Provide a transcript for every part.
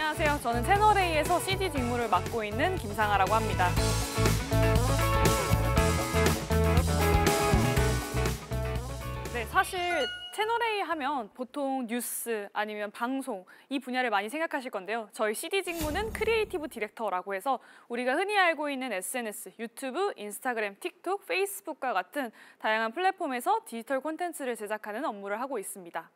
안녕하세요. 저는 채널A에서 CD 직무를 맡고 있는 김상아라고 합니다. 네, 사실 채널A 하면 보통 뉴스 아니면 방송 이 분야를 많이 생각하실 건데요. 저희 CD 직무는 크리에이티브 디렉터라고 해서 우리가 흔히 알고 있는 SNS, 유튜브, 인스타그램, 틱톡, 페이스북과 같은 다양한 플랫폼에서 디지털 콘텐츠를 제작하는 업무를 하고 있습니다.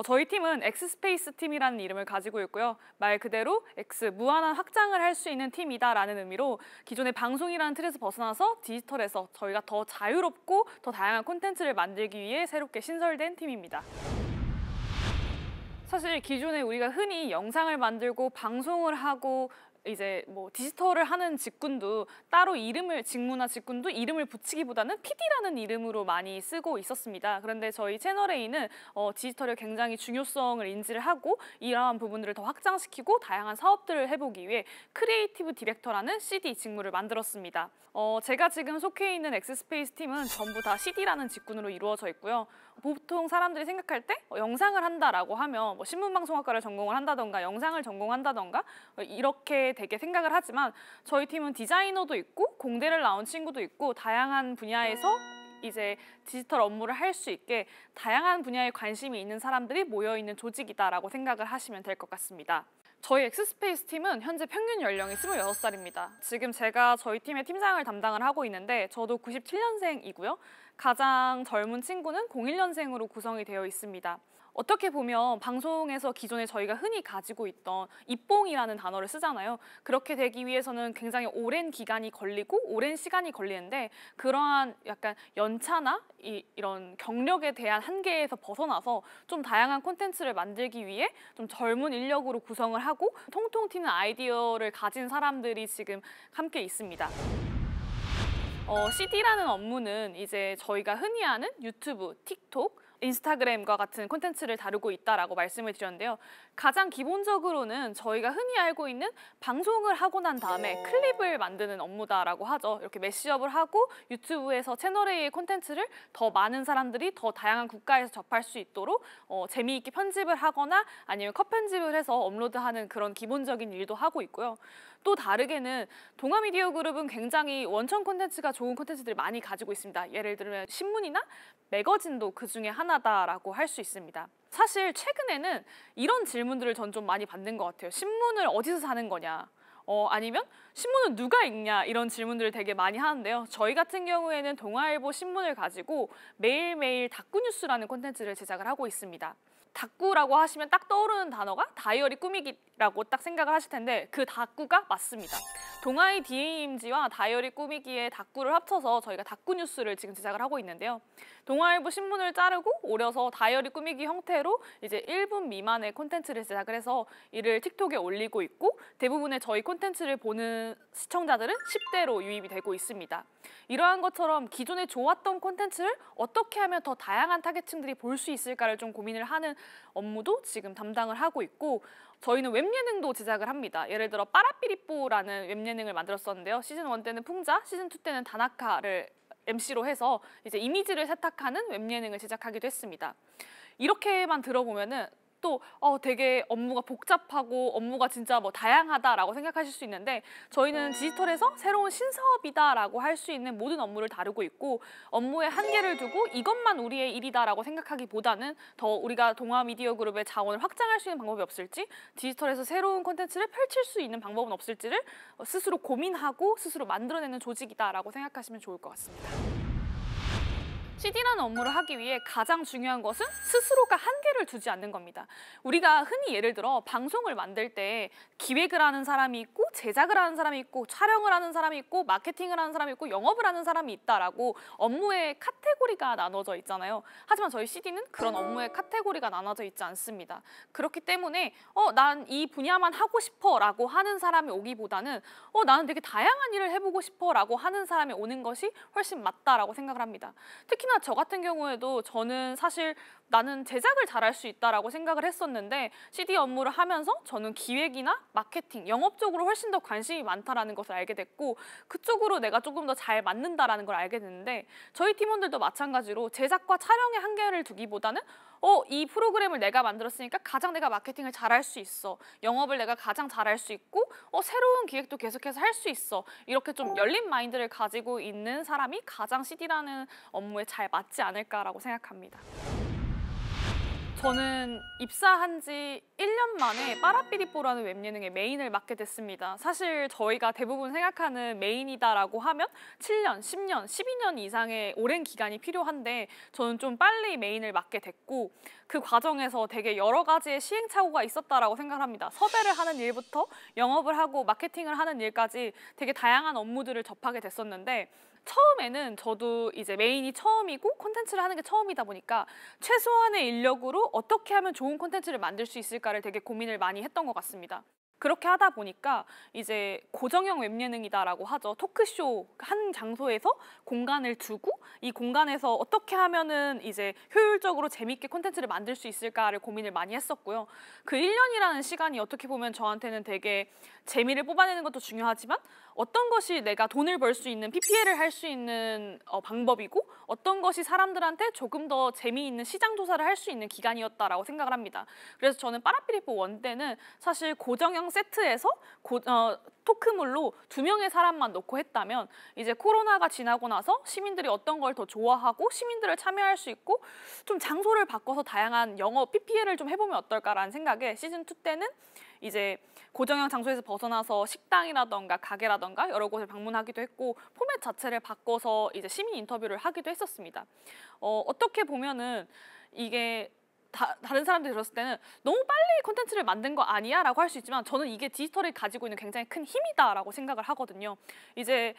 저희 팀은 X스페이스 팀이라는 이름을 가지고 있고요. 말 그대로 X, 무한한 확장을 할 수 있는 팀이다라는 의미로 기존의 방송이라는 틀에서 벗어나서 디지털에서 저희가 더 자유롭고 더 다양한 콘텐츠를 만들기 위해 새롭게 신설된 팀입니다. 사실 기존에 우리가 흔히 영상을 만들고 방송을 하고 이제 뭐 디지털을 하는 직군도 따로 직무나 직군도 이름을 붙이기보다는 PD라는 이름으로 많이 쓰고 있었습니다. 그런데 저희 채널A는 디지털의 굉장히 중요성을 인지를 하고 이러한 부분들을 더 확장시키고 다양한 사업들을 해보기 위해 크리에이티브 디렉터라는 CD 직무를 만들었습니다. 제가 지금 속해 있는 X스페이스 팀은 전부 다 CD라는 직군으로 이루어져 있고요. 보통 사람들이 생각할 때 영상을 한다라고 하면 뭐 신문방송학과를 전공을 한다던가 영상을 전공한다던가 이렇게 되게 생각을 하지만 저희 팀은 디자이너도 있고 공대를 나온 친구도 있고 다양한 분야에서 이제 디지털 업무를 할 수 있게 다양한 분야에 관심이 있는 사람들이 모여있는 조직이다라고 생각을 하시면 될 것 같습니다. 저희 X스페이스 팀은 현재 평균 연령이 26살입니다. 지금 제가 저희 팀의 팀장을 담당을 하고 있는데 저도 97년생이고요. 가장 젊은 친구는 01년생으로 구성이 되어 있습니다. 어떻게 보면 방송에서 기존에 저희가 흔히 가지고 있던 입봉이라는 단어를 쓰잖아요. 그렇게 되기 위해서는 굉장히 오랜 기간이 걸리고 오랜 시간이 걸리는데 그러한 약간 연차나 이런 경력에 대한 한계에서 벗어나서 좀 다양한 콘텐츠를 만들기 위해 좀 젊은 인력으로 구성을 하고 통통 튀는 아이디어를 가진 사람들이 지금 함께 있습니다. CD라는 업무는 이제 저희가 흔히 아는 유튜브, 틱톡, 인스타그램과 같은 콘텐츠를 다루고 있다라고 말씀을 드렸는데요. 가장 기본적으로는 저희가 흔히 알고 있는 방송을 하고 난 다음에 클립을 만드는 업무다라고 하죠. 이렇게 매시업을 하고 유튜브에서 채널A의 콘텐츠를 더 많은 사람들이 더 다양한 국가에서 접할 수 있도록 재미있게 편집을 하거나 아니면 컷 편집을 해서 업로드하는 그런 기본적인 일도 하고 있고요. 또 다르게는 동아미디어 그룹은 굉장히 원천 콘텐츠가 좋은 콘텐츠들을 많이 가지고 있습니다. 예를 들면 신문이나 매거진도 그 중에 하나다라고 할 수 있습니다. 사실 최근에는 이런 질문들을 전 좀 많이 받는 것 같아요. 신문을 어디서 사는 거냐? 아니면 신문은 누가 읽냐? 이런 질문들을 되게 많이 하는데요. 저희 같은 경우에는 동아일보 신문을 가지고 매일매일 다꾸뉴스라는 콘텐츠를 제작을 하고 있습니다. 다꾸라고 하시면 딱 떠오르는 단어가 다이어리 꾸미기라고 딱 생각을 하실 텐데 그 다꾸가 맞습니다. 동아이 DAMG와 다이어리 꾸미기의 다꾸를 합쳐서 저희가 다꾸뉴스를 지금 제작을 하고 있는데요. 동아일보 신문을 자르고 오려서 다이어리 꾸미기 형태로 이제 1분 미만의 콘텐츠를 제작을 해서 이를 틱톡에 올리고 있고 대부분의 저희 콘텐츠를 보는 시청자들은 10대로 유입이 되고 있습니다. 이러한 것처럼 기존에 좋았던 콘텐츠를 어떻게 하면 더 다양한 타겟층들이 볼 수 있을까를 좀 고민을 하는 업무도 지금 담당을 하고 있고 저희는 웹예능도 제작을 합니다. 예를 들어 빠라삐리뽀라는 웹예능을 만들었었는데요. 시즌 1 때는 풍자, 시즌 2 때는 다나카를 MC로 해서 이제 이미지를 세탁하는 웹예능을 제작하기도 했습니다. 이렇게만 들어보면은 또 되게 업무가 복잡하고 업무가 진짜 뭐 다양하다라고 생각하실 수 있는데 저희는 디지털에서 새로운 신사업이다라고 할 수 있는 모든 업무를 다루고 있고 업무에 한계를 두고 이것만 우리의 일이다라고 생각하기보다는 더 우리가 동아미디어 그룹의 자원을 확장할 수 있는 방법이 없을지 디지털에서 새로운 콘텐츠를 펼칠 수 있는 방법은 없을지를 스스로 고민하고 스스로 만들어내는 조직이다라고 생각하시면 좋을 것 같습니다. CD라는 업무를 하기 위해 가장 중요한 것은 스스로가 한계를 두지 않는 겁니다. 우리가 흔히 예를 들어 방송을 만들 때 기획을 하는 사람이 있고 제작을 하는 사람이 있고 촬영을 하는 사람이 있고 마케팅을 하는 사람이 있고 영업을 하는 사람이 있다라고 업무의 카테고리가 나눠져 있잖아요. 하지만 저희 CD는 그런 업무의 카테고리가 나눠져 있지 않습니다. 그렇기 때문에 난 이 분야만 하고 싶어 라고 하는 사람이 오기보다는 나는 되게 다양한 일을 해보고 싶어 라고 하는 사람이 오는 것이 훨씬 맞다라고 생각을 합니다. 특히나 저 같은 경우에도 저는 사실 나는 제작을 잘할 수 있다라고 생각을 했었는데 CD 업무를 하면서 저는 기획이나 마케팅, 영업 쪽으로 훨씬 훨씬 더 관심이 많다라는 것을 알게 됐고 그쪽으로 내가 조금 더 잘 맞는다라는 걸 알게 됐는데 저희 팀원들도 마찬가지로 제작과 촬영에 한계를 두기보다는 이 프로그램을 내가 만들었으니까 가장 내가 마케팅을 잘할 수 있어. 영업을 내가 가장 잘할 수 있고 새로운 기획도 계속해서 할 수 있어. 이렇게 좀 열린 마인드를 가지고 있는 사람이 가장 CD라는 업무에 잘 맞지 않을까라고 생각합니다. 저는 입사한 지 1년 만에 빠라삐리뽀라는 웹예능의 메인을 맡게 됐습니다. 사실 저희가 대부분 생각하는 메인이다라고 하면 7년, 10년, 12년 이상의 오랜 기간이 필요한데 저는 좀 빨리 메인을 맡게 됐고 그 과정에서 되게 여러 가지의 시행착오가 있었다라고 생각합니다. 섭외를 하는 일부터 영업을 하고 마케팅을 하는 일까지 되게 다양한 업무들을 접하게 됐었는데 처음에는 저도 이제 메인이 처음이고 콘텐츠를 하는 게 처음이다 보니까 최소한의 인력으로 어떻게 하면 좋은 콘텐츠를 만들 수 있을까를 되게 고민을 많이 했던 것 같습니다. 그렇게 하다 보니까 이제 고정형 웹예능이다라고 하죠. 토크쇼 한 장소에서 공간을 두고 이 공간에서 어떻게 하면은 이제 효율적으로 재밌게 콘텐츠를 만들 수 있을까를 고민을 많이 했었고요. 그 1년이라는 시간이 어떻게 보면 저한테는 되게 재미를 뽑아내는 것도 중요하지만 어떤 것이 내가 돈을 벌 수 있는 PPL을 할 수 있는 방법이고 어떤 것이 사람들한테 조금 더 재미있는 시장 조사를 할 수 있는 기간이었다라고 생각을 합니다. 그래서 저는 빠라삐리뽀 원 때는 사실 고정형 세트에서 토크물로 2명의 사람만 놓고 했다면 이제 코로나가 지나고 나서 시민들이 어떤 걸 더 좋아하고 시민들을 참여할 수 있고 좀 장소를 바꿔서 다양한 영업 PPL을 좀 해보면 어떨까라는 생각에 시즌 2 때는 이제 고정형 장소에서 벗어나서 식당이라던가 가게라던가 여러 곳을 방문하기도 했고 포맷 자체를 바꿔서 이제 시민 인터뷰를 하기도 했었습니다. 어떻게 보면은 이게 다른 사람들이 들었을 때는 너무 빨리 콘텐츠를 만든 거 아니야? 라고 할 수 있지만 저는 이게 디지털이 가지고 있는 굉장히 큰 힘이다 라고 생각을 하거든요. 이제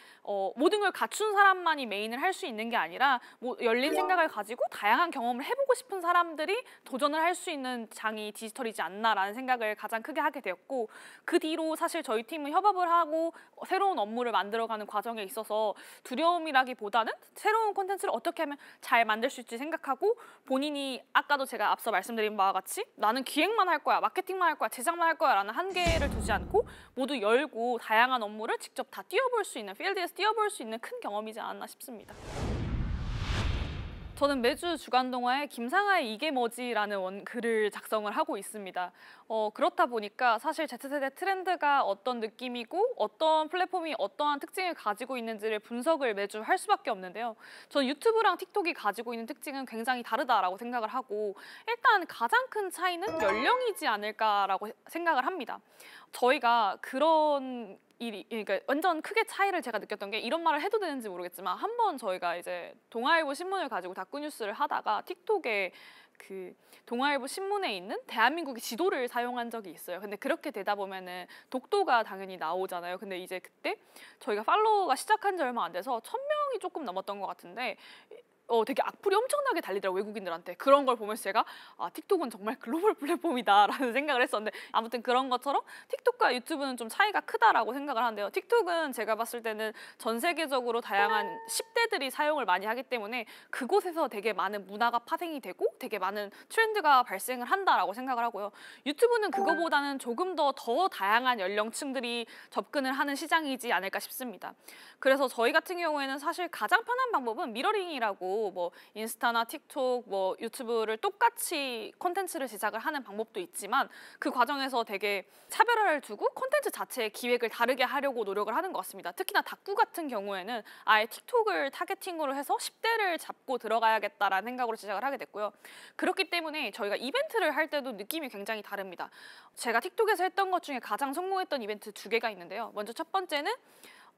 모든 걸 갖춘 사람만이 메인을 할 수 있는 게 아니라 열린 생각을 가지고 다양한 경험을 해보고 싶은 사람들이 도전을 할 수 있는 장이 디지털이지 않나라는 생각을 가장 크게 하게 되었고 그 뒤로 사실 저희 팀은 협업을 하고 새로운 업무를 만들어가는 과정에 있어서 두려움이라기보다는 새로운 콘텐츠를 어떻게 하면 잘 만들 수 있을지 생각하고 본인이 아까도 제가 앞서 말씀드린 바와 같이 나는 기획만 할 거야, 마케팅만 할 거야, 제작만 할 거야 라는 한계를 두지 않고 모두 열고 다양한 업무를 직접 다 뛰어볼 수 있는, 필드에서 뛰어볼 수 있는 큰 경험이지 않았나 싶습니다. 저는 매주 주간동화에 김상하의 이게 뭐지라는 글을 작성을 하고 있습니다. 그렇다 보니까 사실 Z세대 트렌드가 어떤 느낌이고 어떤 플랫폼이 어떠한 특징을 가지고 있는지를 분석을 매주 할 수밖에 없는데요. 저는 유튜브랑 틱톡이 가지고 있는 특징은 굉장히 다르다라고 생각을 하고 일단 가장 큰 차이는 연령이지 않을까라고 생각을 합니다. 저희가 그런 그러니까 완전 크게 차이를 제가 느꼈던 게 이런 말을 해도 되는지 모르겠지만 한번 저희가 이제 동아일보 신문을 가지고 다큐뉴스를 하다가 틱톡에 그 동아일보 신문에 있는 대한민국의 지도를 사용한 적이 있어요. 근데 그렇게 되다 보면은 독도가 당연히 나오잖아요. 근데 이제 그때 저희가 팔로워가 시작한 지 얼마 안 돼서 1000명이 조금 넘었던 것 같은데 되게 악플이 엄청나게 달리더라고요, 외국인들한테. 그런 걸 보면서 제가 틱톡은 정말 글로벌 플랫폼이다라는 생각을 했었는데 아무튼 그런 것처럼 틱톡과 유튜브는 좀 차이가 크다라고 생각을 하는데요. 틱톡은 제가 봤을 때는 전 세계적으로 다양한 10대들이 사용을 많이 하기 때문에 그곳에서 되게 많은 문화가 파생이 되고 되게 많은 트렌드가 발생을 한다라고 생각을 하고요. 유튜브는 그거보다는 조금 더 다양한 연령층들이 접근을 하는 시장이지 않을까 싶습니다. 그래서 저희 같은 경우에는 사실 가장 편한 방법은 미러링이라고 뭐 인스타나 틱톡, 뭐 유튜브를 똑같이 콘텐츠를 제작을 하는 방법도 있지만 그 과정에서 되게 차별화를 두고 콘텐츠 자체의 기획을 다르게 하려고 노력을 하는 것 같습니다. 특히나 다꾸 같은 경우에는 아예 틱톡을 타겟팅으로 해서 10대를 잡고 들어가야겠다라는 생각으로 제작을 하게 됐고요. 그렇기 때문에 저희가 이벤트를 할 때도 느낌이 굉장히 다릅니다. 제가 틱톡에서 했던 것 중에 가장 성공했던 이벤트 2개가 있는데요. 먼저 첫 번째는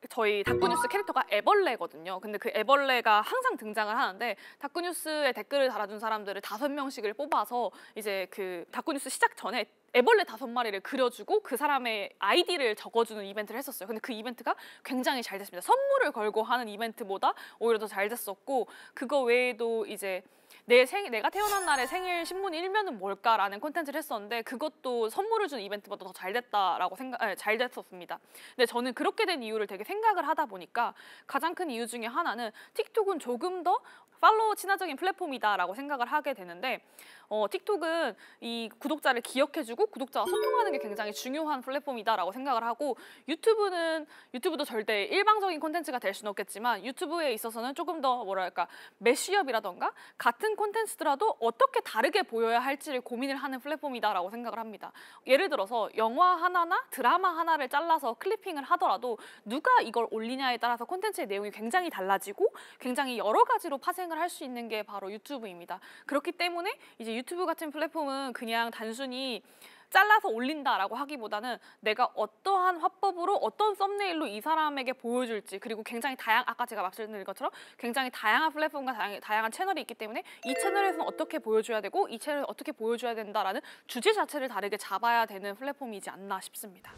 저희 다꾸뉴스 캐릭터가 애벌레거든요. 근데 그 애벌레가 항상 등장을 하는데 다꾸뉴스에 댓글을 달아준 사람들을 5명씩을 뽑아서 이제 그 다꾸뉴스 시작 전에 애벌레 5마리를 그려주고 그 사람의 아이디를 적어주는 이벤트를 했었어요. 근데 그 이벤트가 굉장히 잘 됐습니다. 선물을 걸고 하는 이벤트보다 오히려 더 잘 됐었고 그거 외에도 이제 내가 태어난 날에 생일 신문 1면은 뭘까라는 콘텐츠를 했었는데 그것도 선물을 준 이벤트보다 더 잘 됐다라고 잘 됐었습니다. 근데 저는 그렇게 된 이유를 되게 생각을 하다 보니까 가장 큰 이유 중에 하나는 틱톡은 조금 더 팔로워 친화적인 플랫폼이다라고 생각을 하게 되는데 틱톡은 이 구독자를 기억해주고 구독자와 소통하는 게 굉장히 중요한 플랫폼이다라고 생각을 하고 유튜브도 절대 일방적인 콘텐츠가 될 수는 없겠지만 유튜브에 있어서는 조금 더 뭐랄까 매시업이라던가 같은 콘텐츠더라도 어떻게 다르게 보여야 할지를 고민을 하는 플랫폼이다라고 생각을 합니다. 예를 들어서 영화 하나나 드라마 하나를 잘라서 클리핑을 하더라도 누가 이걸 올리냐에 따라서 콘텐츠의 내용이 굉장히 달라지고 굉장히 여러 가지로 파생을 할 수 있는 게 바로 유튜브입니다. 그렇기 때문에 이제 유튜브 같은 플랫폼은 그냥 단순히 잘라서 올린다라고 하기보다는 내가 어떠한 화법으로 어떤 썸네일로 이 사람에게 보여줄지 그리고 굉장히 아까 제가 말씀드린 것처럼 굉장히 다양한 플랫폼과 다양한 채널이 있기 때문에 이 채널에서는 어떻게 보여줘야 되고 이 채널에서 어떻게 보여줘야 된다라는 주제 자체를 다르게 잡아야 되는 플랫폼이지 않나 싶습니다.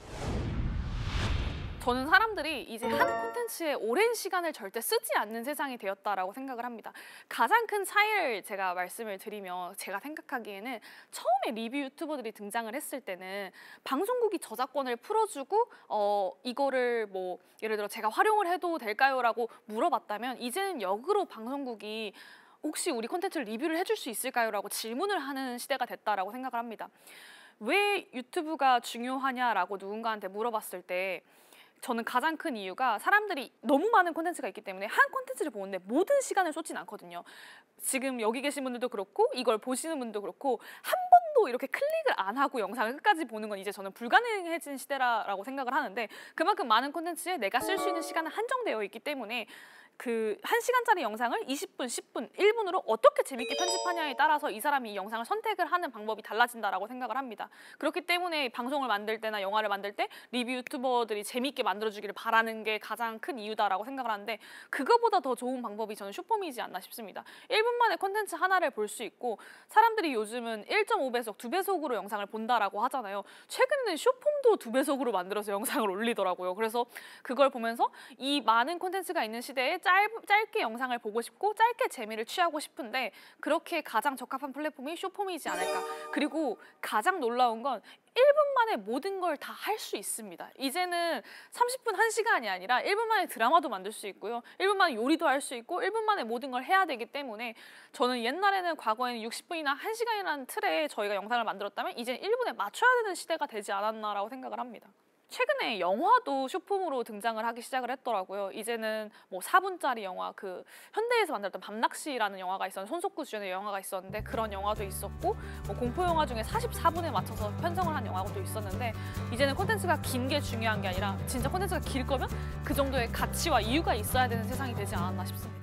저는 사람들이 이제 한 콘텐츠에 오랜 시간을 절대 쓰지 않는 세상이 되었다라고 생각을 합니다. 가장 큰 차이를 제가 말씀을 드리면 제가 생각하기에는 처음에 리뷰 유튜버들이 등장을 했을 때는 방송국이 저작권을 풀어주고 이거를 뭐 예를 들어 제가 활용을 해도 될까요? 라고 물어봤다면 이제는 역으로 방송국이 혹시 우리 콘텐츠를 리뷰를 해줄 수 있을까요? 라고 질문을 하는 시대가 됐다라고 생각을 합니다. 왜 유튜브가 중요하냐라고 누군가한테 물어봤을 때 저는 가장 큰 이유가 사람들이 너무 많은 콘텐츠가 있기 때문에 한 콘텐츠를 보는데 모든 시간을 쏟진 않거든요. 지금 여기 계신 분들도 그렇고 이걸 보시는 분도 그렇고 한 번도 이렇게 클릭을 안 하고 영상을 끝까지 보는 건 이제 저는 불가능해진 시대라고 생각을 하는데 그만큼 많은 콘텐츠에 내가 쓸 수 있는 시간은 한정되어 있기 때문에 그 1시간짜리 영상을 20분, 10분, 1분으로 어떻게 재밌게 편집하냐에 따라서 이 사람이 이 영상을 선택을 하는 방법이 달라진다라고 생각을 합니다. 그렇기 때문에 방송을 만들 때나 영화를 만들 때 리뷰 유튜버들이 재밌게 만들어주기를 바라는 게 가장 큰 이유다라고 생각을 하는데 그거보다 더 좋은 방법이 저는 쇼폼이지 않나 싶습니다. 1분 만에 콘텐츠 하나를 볼 수 있고 사람들이 요즘은 1.5배속, 2배속으로 영상을 본다라고 하잖아요. 최근에는 쇼폼도 2배속으로 만들어서 영상을 올리더라고요. 그래서 그걸 보면서 이 많은 콘텐츠가 있는 시대에 짧게 영상을 보고 싶고 짧게 재미를 취하고 싶은데 그렇게 가장 적합한 플랫폼이 쇼폼이지 않을까. 그리고 가장 놀라운 건 1분 만에 모든 걸 다 할 수 있습니다. 이제는 30분, 1시간이 아니라 1분 만에 드라마도 만들 수 있고요. 1분 만에 요리도 할 수 있고 1분 만에 모든 걸 해야 되기 때문에 저는 옛날에는 과거에는 60분이나 1시간이라는 틀에 저희가 영상을 만들었다면 이제는 1분에 맞춰야 되는 시대가 되지 않았나라고 생각을 합니다. 최근에 영화도 쇼폼으로 등장을 하기 시작을 했더라고요. 이제는 뭐 4분짜리 영화, 그 현대에서 만들었던 밤낚시라는 영화가 있었는데 손석구 주연의 영화가 있었는데 그런 영화도 있었고 뭐 공포 영화 중에 44분에 맞춰서 편성을 한 영화도 있었는데 이제는 콘텐츠가 긴 게 중요한 게 아니라 진짜 콘텐츠가 길 거면 그 정도의 가치와 이유가 있어야 되는 세상이 되지 않았나 싶습니다.